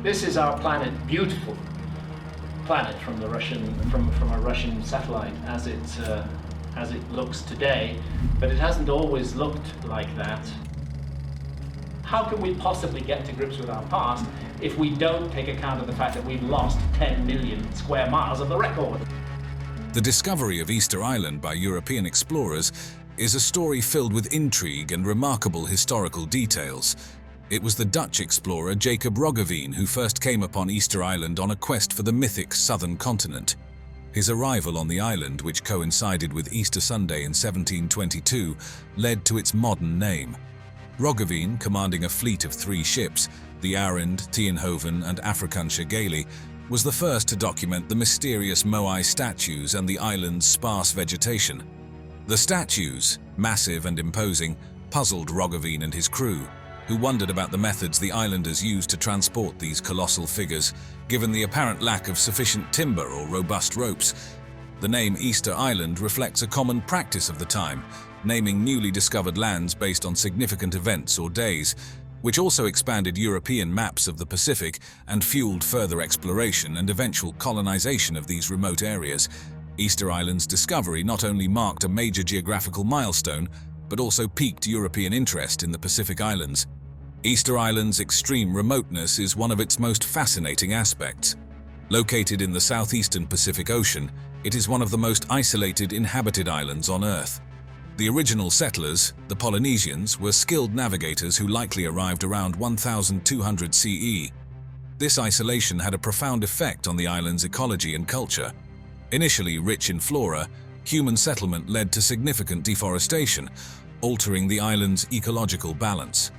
This is our planet, beautiful planet from the from a Russian satellite as it looks today, but it hasn't always looked like that. How can we possibly get to grips with our past if we don't take account of the fact that we've lost 10 million square miles of the record? The discovery of Easter Island by European explorers is a story filled with intrigue and remarkable historical details. It was the Dutch explorer Jacob Roggeveen who first came upon Easter Island on a quest for the mythic southern continent. His arrival on the island, which coincided with Easter Sunday in 1722, led to its modern name. Roggeveen, commanding a fleet of 3 ships, the Arend, Tienhoven and Afrikansche Galie, was the first to document the mysterious Moai statues and the island's sparse vegetation. The statues, massive and imposing, puzzled Roggeveen and his crew, who wondered about the methods the islanders used to transport these colossal figures, given the apparent lack of sufficient timber or robust ropes. The name Easter Island reflects a common practice of the time, naming newly discovered lands based on significant events or days, which also expanded European maps of the Pacific and fueled further exploration and eventual colonization of these remote areas. Easter Island's discovery not only marked a major geographical milestone, but also piqued European interest in the Pacific Islands. Easter Island's extreme remoteness is one of its most fascinating aspects. Located in the southeastern Pacific Ocean, it is one of the most isolated inhabited islands on Earth. The original settlers, the Polynesians, were skilled navigators who likely arrived around 1200 CE. This isolation had a profound effect on the island's ecology and culture. Initially rich in flora, human settlement led to significant deforestation, altering the island's ecological balance.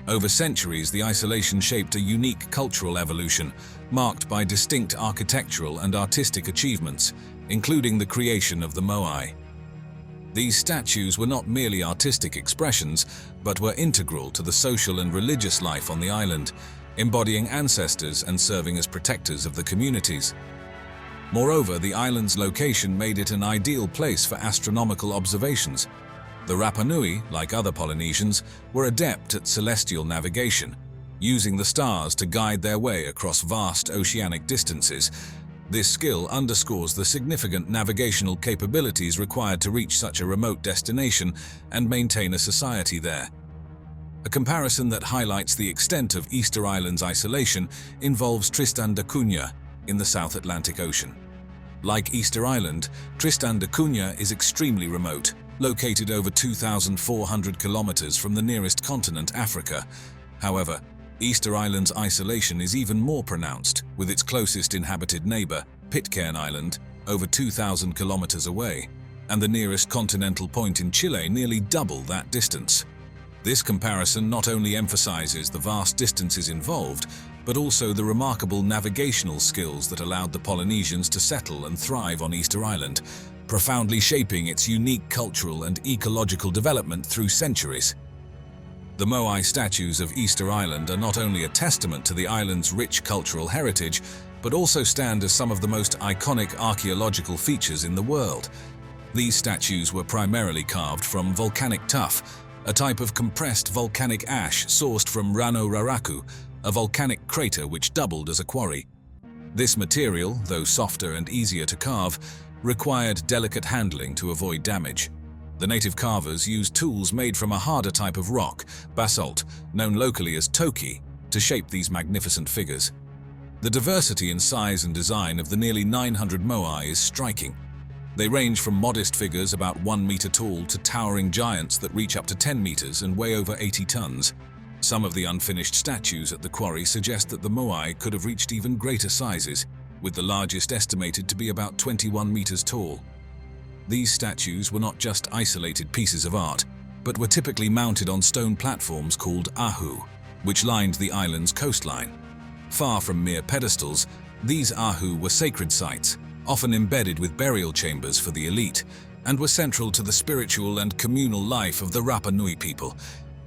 Over centuries, the isolation shaped a unique cultural evolution, marked by distinct architectural and artistic achievements, including the creation of the Moai. These statues were not merely artistic expressions, but were integral to the social and religious life on the island, embodying ancestors and serving as protectors of the communities. Moreover, the island's location made it an ideal place for astronomical observations. The Rapa Nui, like other Polynesians, were adept at celestial navigation, using the stars to guide their way across vast oceanic distances. This skill underscores the significant navigational capabilities required to reach such a remote destination and maintain a society there. A comparison that highlights the extent of Easter Island's isolation involves Tristan da Cunha in the South Atlantic Ocean. Like Easter Island, Tristan da Cunha is extremely remote, located over 2,400 kilometers from the nearest continent, Africa. However, Easter Island's isolation is even more pronounced, with its closest inhabited neighbor, Pitcairn Island, over 2,000 kilometers away, and the nearest continental point in Chile nearly double that distance. This comparison not only emphasizes the vast distances involved, but also the remarkable navigational skills that allowed the Polynesians to settle and thrive on Easter Island, profoundly shaping its unique cultural and ecological development through centuries. The Moai statues of Easter Island are not only a testament to the island's rich cultural heritage, but also stand as some of the most iconic archaeological features in the world. These statues were primarily carved from volcanic tuff, a type of compressed volcanic ash sourced from Rano Raraku, a volcanic crater which doubled as a quarry. This material, though softer and easier to carve, required delicate handling to avoid damage. The native carvers used tools made from a harder type of rock, basalt, known locally as toki, to shape these magnificent figures. The diversity in size and design of the nearly 900 Moai is striking. They range from modest figures about 1 meter tall to towering giants that reach up to 10 meters and weigh over 80 tons. Some of the unfinished statues at the quarry suggest that the Moai could have reached even greater sizes, with the largest estimated to be about 21 meters tall. These statues were not just isolated pieces of art, but were typically mounted on stone platforms called ahu, which lined the island's coastline. Far from mere pedestals, these ahu were sacred sites, often embedded with burial chambers for the elite, and were central to the spiritual and communal life of the Rapa Nui people.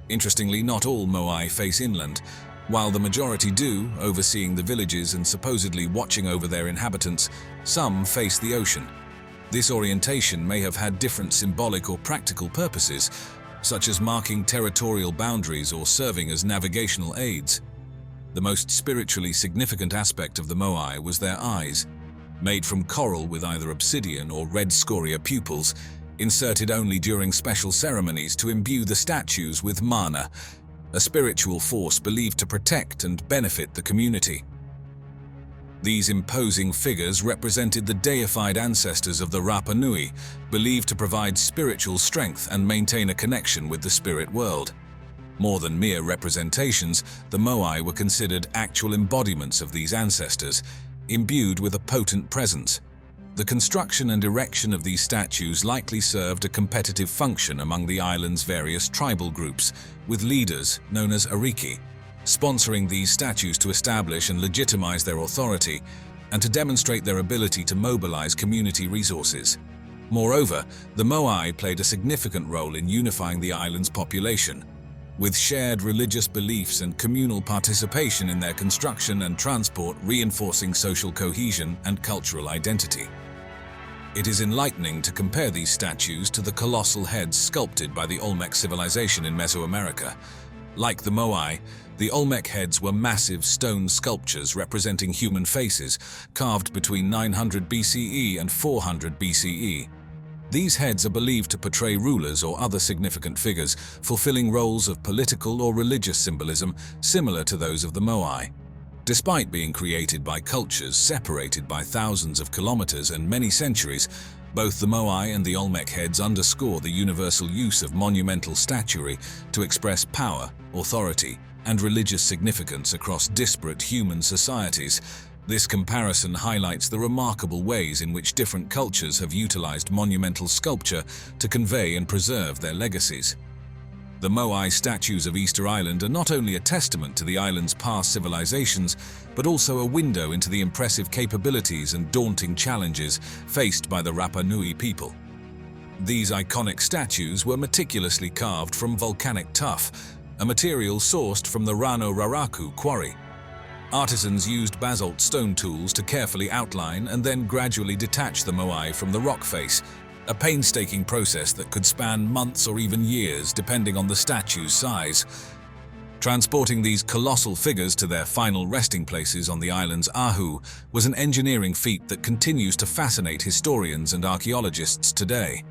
Interestingly, not all Moai face inland. While the majority do, overseeing the villages and supposedly watching over their inhabitants, some face the ocean. This orientation may have had different symbolic or practical purposes, such as marking territorial boundaries or serving as navigational aids. The The most spiritually significant aspect of the Moai was their eyes, made from coral with either obsidian or red scoria pupils, inserted only during special ceremonies to imbue the statues with mana, a spiritual force believed to protect and benefit the community. These imposing figures represented the deified ancestors of the Rapa Nui, believed to provide spiritual strength and maintain a connection with the spirit world. More than mere representations, the Moai were considered actual embodiments of these ancestors, imbued with a potent presence. The construction and erection of these statues likely served a competitive function among the island's various tribal groups, with leaders, known as Ariki, sponsoring these statues to establish and legitimize their authority and to demonstrate their ability to mobilize community resources. Moreover, the Moai played a significant role in unifying the island's population, with shared religious beliefs and communal participation in their construction and transport reinforcing social cohesion and cultural identity. It is enlightening to compare these statues to the colossal heads sculpted by the Olmec civilization in Mesoamerica. Like the Moai, the Olmec heads were massive stone sculptures representing human faces, carved between 900 BCE and 400 BCE. These heads are believed to portray rulers or other significant figures, fulfilling roles of political or religious symbolism similar to those of the Moai. Despite being created by cultures separated by thousands of kilometers and many centuries, both the Moai and the Olmec heads underscore the universal use of monumental statuary to express power, authority, and religious significance across disparate human societies. This comparison highlights the remarkable ways in which different cultures have utilized monumental sculpture to convey and preserve their legacies. The Moai statues of Easter Island are not only a testament to the island's past civilizations, but also a window into the impressive capabilities and daunting challenges faced by the Rapa Nui people. These iconic statues were meticulously carved from volcanic tuff, a material sourced from the Rano Raraku quarry. Artisans used basalt stone tools to carefully outline and then gradually detach the Moai from the rock face, a painstaking process that could span months or even years depending on the statue's size. Transporting these colossal figures to their final resting places on the island's Ahu was an engineering feat that continues to fascinate historians and archaeologists today.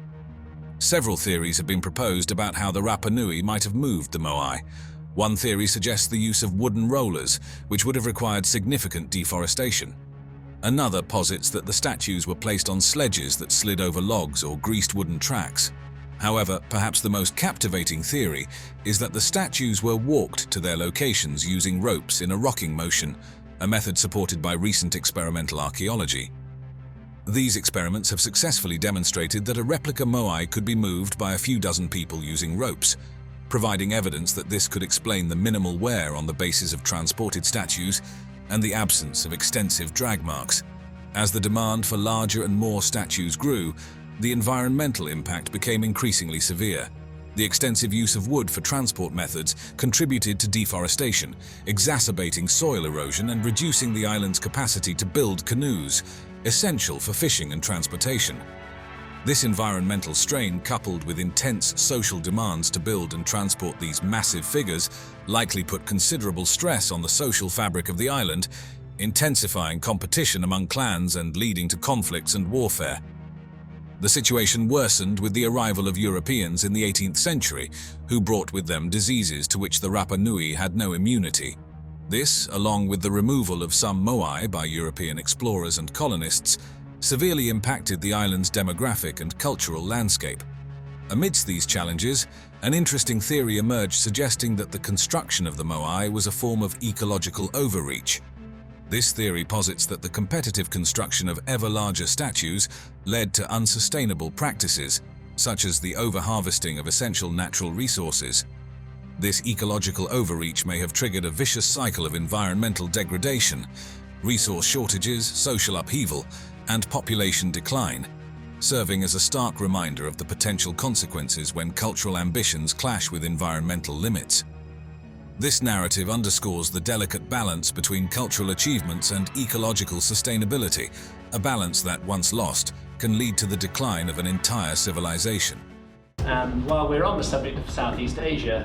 Several theories have been proposed about how the Rapa Nui might have moved the Moai. One theory suggests the use of wooden rollers, which would have required significant deforestation. Another posits that the statues were placed on sledges that slid over logs or greased wooden tracks. However, perhaps the most captivating theory is that the statues were walked to their locations using ropes in a rocking motion, a method supported by recent experimental archaeology. These experiments have successfully demonstrated that a replica Moai could be moved by a few dozen people using ropes, providing evidence that this could explain the minimal wear on the bases of transported statues and the absence of extensive drag marks. As the demand for larger and more statues grew, the environmental impact became increasingly severe. The extensive use of wood for transport methods contributed to deforestation, exacerbating soil erosion and reducing the island's capacity to build canoes, essential for fishing and transportation. This environmental strain, coupled with intense social demands to build and transport these massive figures, likely put considerable stress on the social fabric of the island, intensifying competition among clans and leading to conflicts and warfare. The situation worsened with the arrival of Europeans in the 18th century, who brought with them diseases to which the Rapa Nui had no immunity. This, along with the removal of some Moai by European explorers and colonists, severely impacted the island's demographic and cultural landscape. Amidst these challenges, an interesting theory emerged suggesting that the construction of the Moai was a form of ecological overreach. This theory posits that the competitive construction of ever larger statues led to unsustainable practices, such as the overharvesting of essential natural resources. This ecological overreach may have triggered a vicious cycle of environmental degradation, resource shortages, social upheaval, and population decline, serving as a stark reminder of the potential consequences when cultural ambitions clash with environmental limits. This narrative underscores the delicate balance between cultural achievements and ecological sustainability, a balance that, once lost, can lead to the decline of an entire civilization. And while we're on the subject of Southeast Asia,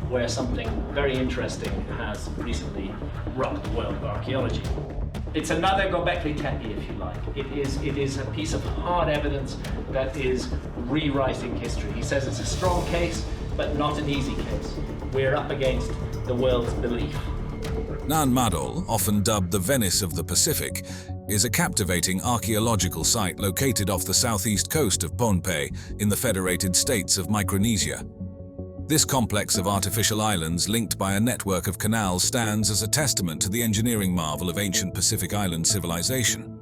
where something very interesting has recently rocked the world of archaeology. It's another Göbekli Tepe, if you like. It is a piece of hard evidence that is rewriting history. He says it's a strong case, but not an easy case. We're up against the world's belief. Nan Madol, often dubbed the Venice of the Pacific, is a captivating archaeological site located off the southeast coast of Pohnpei in the Federated States of Micronesia. This complex of artificial islands linked by a network of canals stands as a testament to the engineering marvel of ancient Pacific island civilization.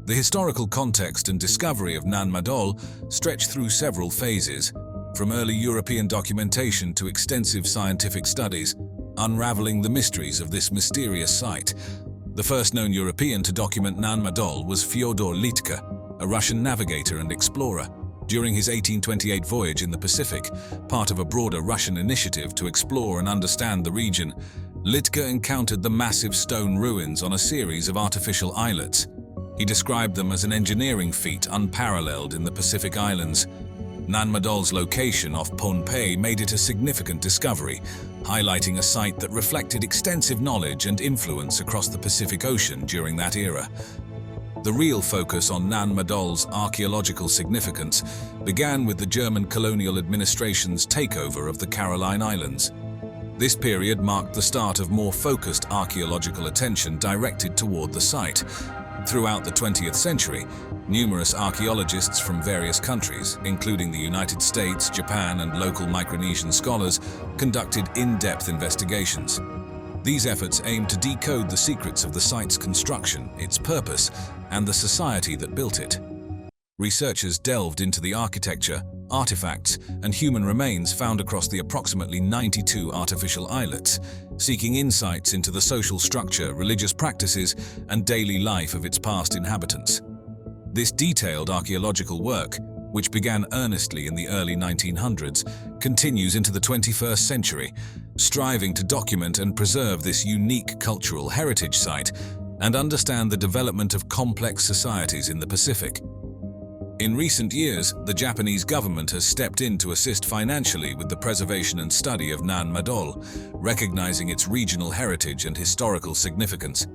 The historical context and discovery of Nan Madol stretch through several phases, from early European documentation to extensive scientific studies, unraveling the mysteries of this mysterious site. The first known European to document Nan Madol was Fyodor Litka, a Russian navigator and explorer. During his 1828 voyage in the Pacific, part of a broader Russian initiative to explore and understand the region, Litka encountered the massive stone ruins on a series of artificial islets. He described them as an engineering feat unparalleled in the Pacific Islands. Nan Madol's location off Pohnpei made it a significant discovery, highlighting a site that reflected extensive knowledge and influence across the Pacific Ocean during that era. The real focus on Nan Madol's archaeological significance began with the German colonial administration's takeover of the Caroline Islands. This period marked the start of more focused archaeological attention directed toward the site. Throughout the 20th century, numerous archaeologists from various countries, including the United States, Japan, and local Micronesian scholars, conducted in-depth investigations. These efforts aimed to decode the secrets of the site's construction, its purpose, and the society that built it. Researchers delved into the architecture, artifacts, and human remains found across the approximately 92 artificial islets, seeking insights into the social structure, religious practices, and daily life of its past inhabitants. This detailed archaeological work, which began earnestly in the early 1900s, continues into the 21st century, striving to document and preserve this unique cultural heritage site and understand the development of complex societies in the Pacific. In recent years, the Japanese government has stepped in to assist financially with the preservation and study of Nan Madol, recognizing its regional heritage and historical significance.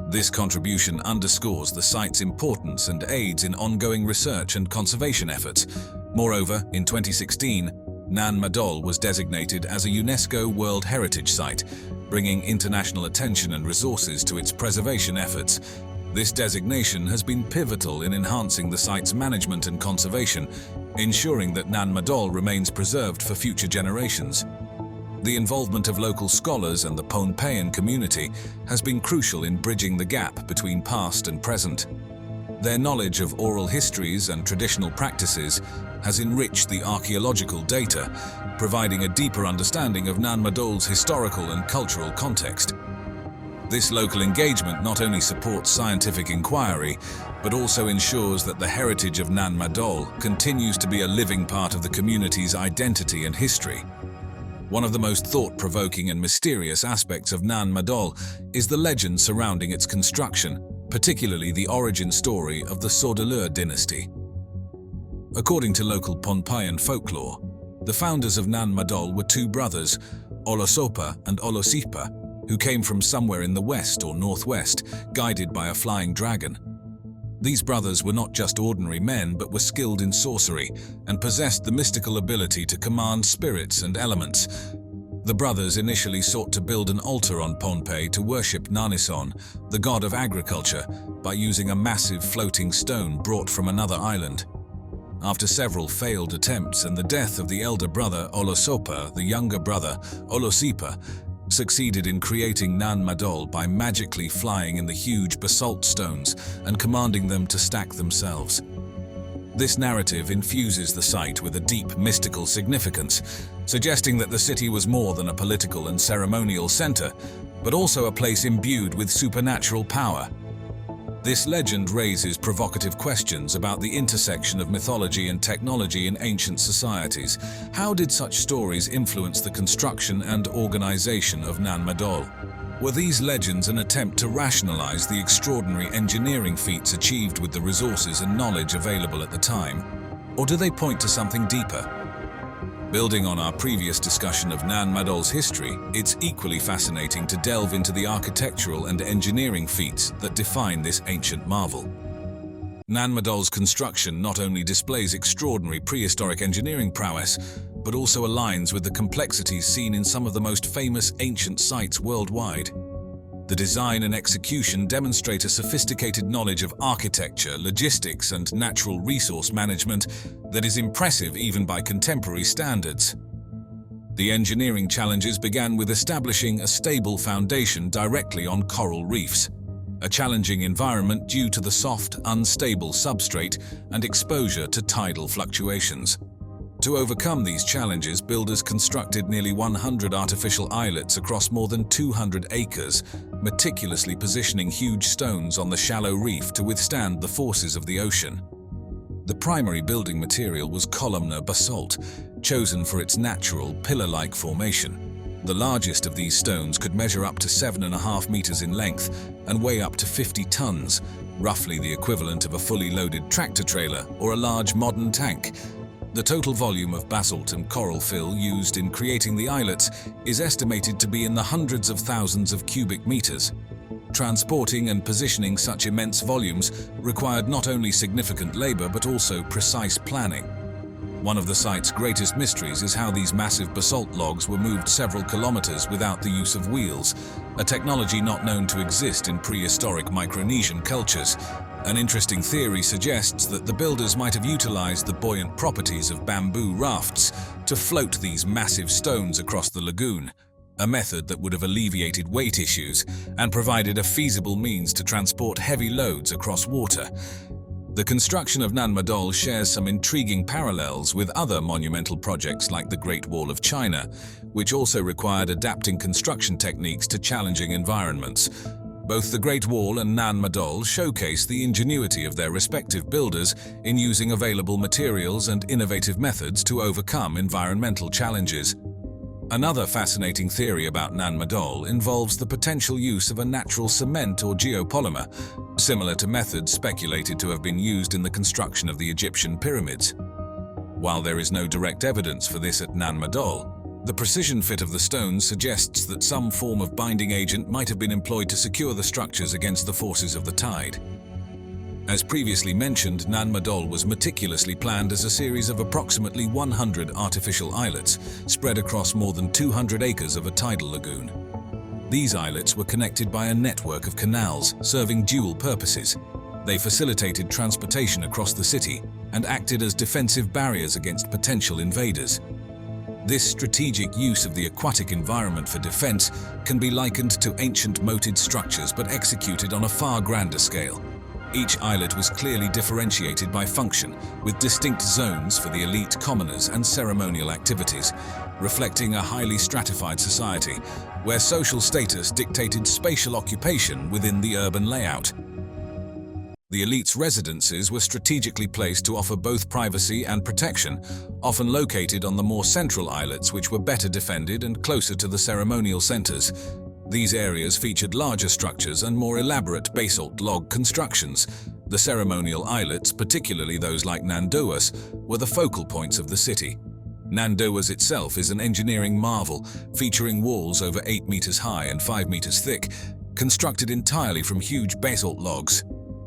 This contribution underscores the site's importance and aids in ongoing research and conservation efforts. Moreover, in 2016, Nan Madol was designated as a UNESCO World Heritage Site, bringing international attention and resources to its preservation efforts. This designation has been pivotal in enhancing the site's management and conservation, ensuring that Nan Madol remains preserved for future generations. The involvement of local scholars and the Pohnpeian community has been crucial in bridging the gap between past and present. Their knowledge of oral histories and traditional practices has enriched the archaeological data, providing a deeper understanding of Nan Madol's historical and cultural context. This local engagement not only supports scientific inquiry, but also ensures that the heritage of Nan Madol continues to be a living part of the community's identity and history. One of the most thought-provoking and mysterious aspects of Nan Madol is the legend surrounding its construction, particularly the origin story of the Saudeleur dynasty. According to local Pohnpeian folklore, the founders of Nan Madol were two brothers, Olosopa and Olosipa, who came from somewhere in the west or northwest, guided by a flying dragon. These brothers were not just ordinary men, but were skilled in sorcery and possessed the mystical ability to command spirits and elements. The brothers initially sought to build an altar on Pohnpei to worship Nanison, the god of agriculture, by using a massive floating stone brought from another island. After several failed attempts and the death of the elder brother Olosopa, the younger brother Olosipa succeeded in creating Nan Madol by magically flying in the huge basalt stones and commanding them to stack themselves. This narrative infuses the site with a deep mystical significance, suggesting that the city was more than a political and ceremonial center, but also a place imbued with supernatural power. This legend raises provocative questions about the intersection of mythology and technology in ancient societies. How did such stories influence the construction and organization of Nan Madol? Were these legends an attempt to rationalize the extraordinary engineering feats achieved with the resources and knowledge available at the time? Or do they point to something deeper? Building on our previous discussion of Nan Madol's history, it's equally fascinating to delve into the architectural and engineering feats that define this ancient marvel. Nan Madol's construction not only displays extraordinary prehistoric engineering prowess, but also aligns with the complexities seen in some of the most famous ancient sites worldwide. The design and execution demonstrate a sophisticated knowledge of architecture, logistics, and natural resource management that is impressive even by contemporary standards. The engineering challenges began with establishing a stable foundation directly on coral reefs, a challenging environment due to the soft, unstable substrate and exposure to tidal fluctuations. To overcome these challenges, builders constructed nearly 100 artificial islets across more than 200 acres, meticulously positioning huge stones on the shallow reef to withstand the forces of the ocean. The primary building material was columnar basalt, chosen for its natural, pillar-like formation. The largest of these stones could measure up to 7.5 meters in length and weigh up to 50 tons, roughly the equivalent of a fully loaded tractor trailer or a large modern tank. The total volume of basalt and coral fill used in creating the islets is estimated to be in the hundreds of thousands of cubic meters. Transporting and positioning such immense volumes required not only significant labor but also precise planning. One of the site's greatest mysteries is how these massive basalt logs were moved several kilometers without the use of wheels, a technology not known to exist in prehistoric Micronesian cultures. An interesting theory suggests that the builders might have utilized the buoyant properties of bamboo rafts to float these massive stones across the lagoon, a method that would have alleviated weight issues and provided a feasible means to transport heavy loads across water. The construction of Nan Madol shares some intriguing parallels with other monumental projects like the Great Wall of China, which also required adapting construction techniques to challenging environments. Both the Great Wall and Nan Madol showcase the ingenuity of their respective builders in using available materials and innovative methods to overcome environmental challenges. Another fascinating theory about Nan Madol involves the potential use of a natural cement or geopolymer, similar to methods speculated to have been used in the construction of the Egyptian pyramids. While there is no direct evidence for this at Nan Madol, the precision fit of the stones suggests that some form of binding agent might have been employed to secure the structures against the forces of the tide. As previously mentioned, Nan Madol was meticulously planned as a series of approximately 100 artificial islets spread across more than 200 acres of a tidal lagoon. These islets were connected by a network of canals serving dual purposes. They facilitated transportation across the city and acted as defensive barriers against potential invaders. This strategic use of the aquatic environment for defense can be likened to ancient moated structures but executed on a far grander scale. Each islet was clearly differentiated by function, with distinct zones for the elite commoners and ceremonial activities, reflecting a highly stratified society, where social status dictated spatial occupation within the urban layout. The elite's residences were strategically placed to offer both privacy and protection, often located on the more central islets which were better defended and closer to the ceremonial centers. These areas featured larger structures and more elaborate basalt log constructions. The ceremonial islets, particularly those like Nan Madol, were the focal points of the city. Nan Madol itself is an engineering marvel, featuring walls over 8 meters high and 5 meters thick, constructed entirely from huge basalt logs.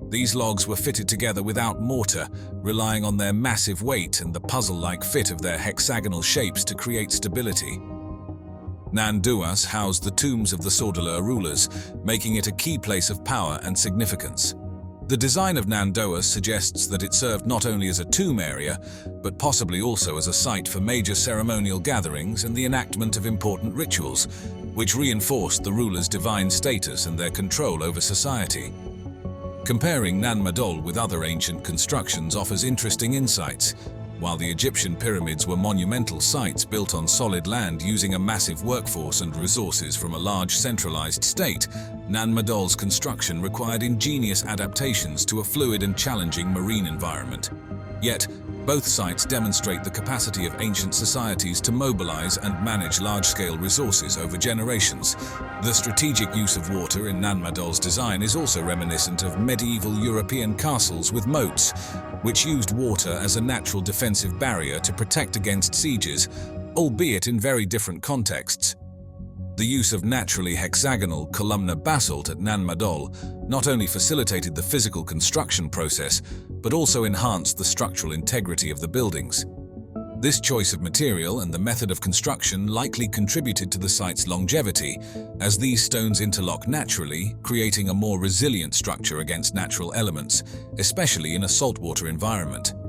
These logs were fitted together without mortar, relying on their massive weight and the puzzle-like fit of their hexagonal shapes to create stability. Nan Madol housed the tombs of the Sordala rulers, making it a key place of power and significance. The design of Nan Madol suggests that it served not only as a tomb area, but possibly also as a site for major ceremonial gatherings and the enactment of important rituals, which reinforced the rulers' divine status and their control over society. Comparing Nan Madol with other ancient constructions offers interesting insights. While the Egyptian pyramids were monumental sites built on solid land using a massive workforce and resources from a large centralized state, Nan Madol's construction required ingenious adaptations to a fluid and challenging marine environment. Yet, both sites demonstrate the capacity of ancient societies to mobilize and manage large-scale resources over generations. The strategic use of water in Nan Madol's design is also reminiscent of medieval European castles with moats, which used water as a natural defensive barrier to protect against sieges, albeit in very different contexts. The use of naturally hexagonal columnar basalt at Nan Madol not only facilitated the physical construction process, but also enhanced the structural integrity of the buildings. This choice of material and the method of construction likely contributed to the site's longevity, as these stones interlock naturally, creating a more resilient structure against natural elements, especially in a saltwater environment.